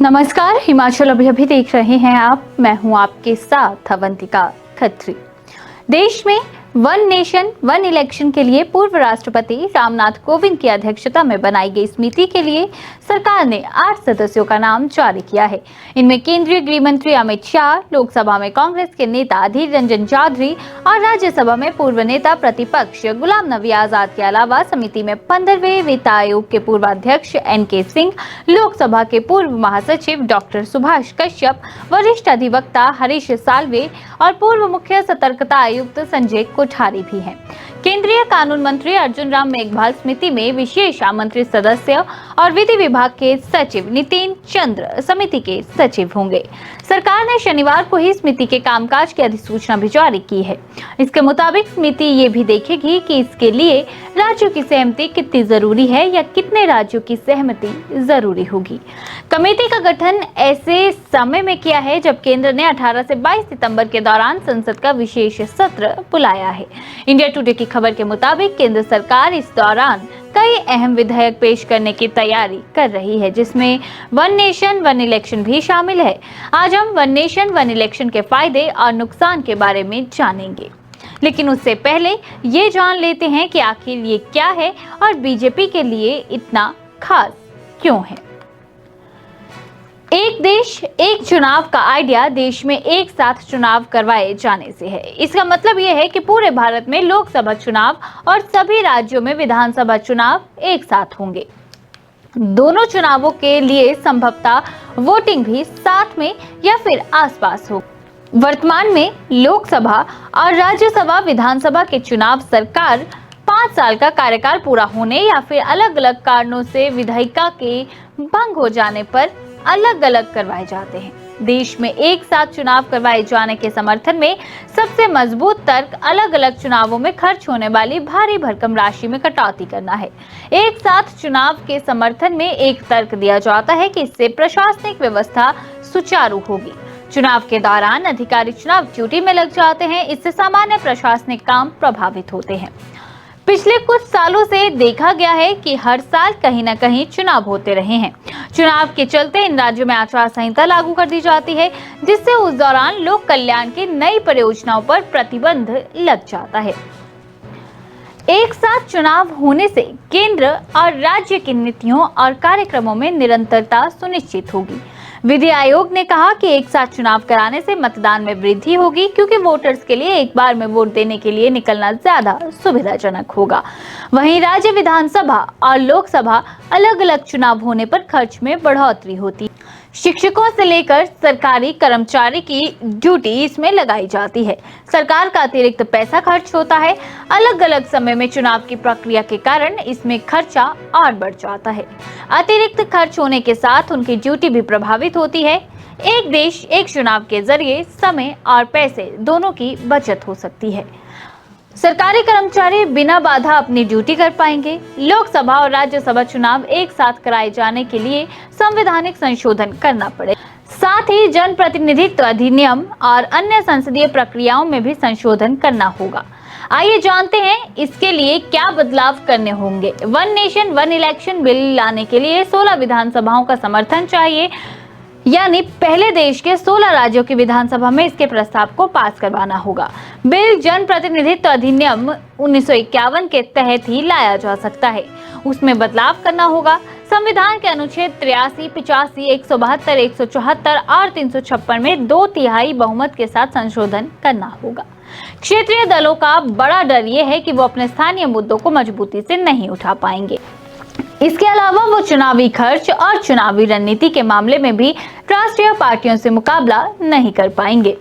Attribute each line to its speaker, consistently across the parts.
Speaker 1: नमस्कार, हिमाचल अभी देख रहे हैं आप। मैं हूं आपके साथ अवंतिका खत्री। देश में वन नेशन वन इलेक्शन के लिए पूर्व राष्ट्रपति रामनाथ कोविंद की अध्यक्षता में बनाई गई समिति के लिए सरकार ने 8 सदस्यों का नाम जारी किया है। इनमें केंद्रीय गृह मंत्री अमित शाह, लोकसभा में कांग्रेस के नेता अधीर रंजन चौधरी और राज्यसभा में पूर्व नेता प्रतिपक्ष गुलाम नबी आजाद के अलावा समिति में 15वें वित्त आयोग के पूर्व अध्यक्ष NK सिंह, लोकसभा के पूर्व महासचिव डॉक्टर सुभाष कश्यप, वरिष्ठ अधिवक्ता हरीश साल्वे और पूर्व मुख्य सतर्कता आयुक्त संजय कोठारी भी हैं। केंद्रीय कानून मंत्री अर्जुन राम मेघवाल समिति में विशेष आमंत्रित सदस्य और विधि विभाग के सचिव नितिन चंद्र समिति के सचिव होंगे। सरकार ने शनिवार को ही समिति के कामकाज की अधिसूचना भी जारी की है। इसके मुताबिक समिति ये भी देखेगी कि इसके लिए राज्यों की सहमति कितनी जरूरी है या कितने राज्यों की सहमति जरूरी होगी। कमेटी का गठन ऐसे समय में किया है जब केंद्र ने 18 से 22 सितंबर के दौरान संसद का विशेष सत्र बुलाया है। इंडिया टुडे की खबर के मुताबिक केंद्र सरकार इस दौरान कई अहम विधेयक पेश करने की तैयारी कर रही है, जिसमें वन नेशन वन इलेक्शन भी शामिल है। आज हम वन नेशन वन इलेक्शन के फायदे और नुकसान के बारे में जानेंगे, लेकिन उससे पहले ये जान लेते हैं कि आखिर ये क्या है और बीजेपी के लिए इतना खास क्यों है। एक देश एक चुनाव का आइडिया देश में एक साथ चुनाव करवाए जाने से है। इसका मतलब यह है कि पूरे भारत में लोकसभा चुनाव और सभी राज्यों में विधानसभा चुनाव एक साथ होंगे। दोनों चुनावों के लिए संभवतः वोटिंग भी साथ में या फिर आसपास हो। वर्तमान में लोकसभा और राज्यसभा विधानसभा के चुनाव सरकार 5 साल का कार्यकाल पूरा होने या फिर अलग अलग कारणों से विधायिका के भंग हो जाने पर अलग अलग करवाए जाते हैं। देश में एक साथ चुनाव करवाए जाने के समर्थन में सबसे मजबूत तर्क अलग अलग चुनावों में खर्च होने वाली भारी भरकम राशि में कटौती करना है। एक साथ चुनाव के समर्थन में एक तर्क दिया जाता है कि इससे प्रशासनिक व्यवस्था सुचारू होगी। चुनाव के दौरान अधिकारी चुनाव ड्यूटी में लग जाते हैं, इससे सामान्य प्रशासनिक काम प्रभावित होते हैं। पिछले कुछ सालों से देखा गया है कि हर साल कहीं न कहीं चुनाव होते रहे हैं। चुनाव के चलते इन राज्यों में आचार संहिता लागू कर दी जाती है, जिससे उस दौरान लोक कल्याण की नई परियोजनाओं पर प्रतिबंध लग जाता है। एक साथ चुनाव होने से केंद्र और राज्य की नीतियों और कार्यक्रमों में निरंतरता सुनिश्चित होगी। विधि आयोग ने कहा कि एक साथ चुनाव कराने से मतदान में वृद्धि होगी, क्योंकि वोटर्स के लिए एक बार में वोट देने के लिए निकलना ज्यादा सुविधाजनक होगा। वहीं राज्य विधानसभा और लोकसभा अलग अलग चुनाव होने पर खर्च में बढ़ोतरी होती है। शिक्षकों से लेकर सरकारी कर्मचारी की ड्यूटी इसमें लगाई जाती है। सरकार का अतिरिक्त पैसा खर्च होता है। अलग अलग समय में चुनाव की प्रक्रिया के कारण इसमें खर्चा और बढ़ जाता है। अतिरिक्त खर्च होने के साथ उनकी ड्यूटी भी प्रभावित होती है। एक देश एक चुनाव के जरिए समय और पैसे दोनों की बचत हो सकती है। सरकारी कर्मचारी बिना बाधा अपनी ड्यूटी कर पाएंगे। लोकसभा और राज्यसभा चुनाव एक साथ कराए जाने के लिए संवैधानिक संशोधन करना पड़ेगा। साथ ही जनप्रतिनिधित्व अधिनियम और अन्य संसदीय प्रक्रियाओं में भी संशोधन करना होगा। आइए जानते हैं इसके लिए क्या बदलाव करने होंगे। One nation one election bill लाने के लिए 16 विधानसभाओं का समर्थन चाहिए, यानी पहले देश के 16 राज्यों की विधानसभा में इसके प्रस्ताव को पास करवाना होगा। बिल जन प्रतिनिधित्व अधिनियम 1951 के तहत ही लाया जा सकता है। उसमें बदलाव करना होगा। संविधान के अनुच्छेद 83, 85, 172, 174 और 356 में 2/3 बहुमत के साथ संशोधन करना होगा। क्षेत्रीय दलों का बड़ा डर ये है कि वो अपने स्थानीय मुद्दों को मजबूती से नहीं उठा पाएंगे। इसके अलावा वो चुनावी खर्च और चुनावी रणनीति के मामले में भी राष्ट्रीय पार्टियों से मुकाबला नहीं कर पाएंगे।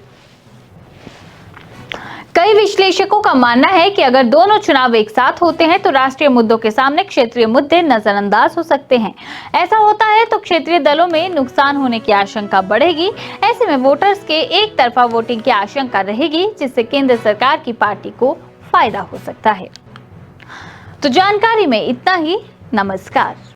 Speaker 1: कई विश्लेषकों का मानना है कि अगर दोनों चुनाव एक साथ होते हैं तो राष्ट्रीय मुद्दों के सामने क्षेत्रीय मुद्दे नजरअंदाज हो सकते हैं। ऐसा होता है तो क्षेत्रीय दलों में नुकसान होने की आशंका बढ़ेगी। ऐसे में वोटर्स के एक तरफा वोटिंग की आशंका रहेगी, जिससे केंद्र सरकार की पार्टी को फायदा हो सकता है। तो जानकारी में इतना ही। नमस्कार।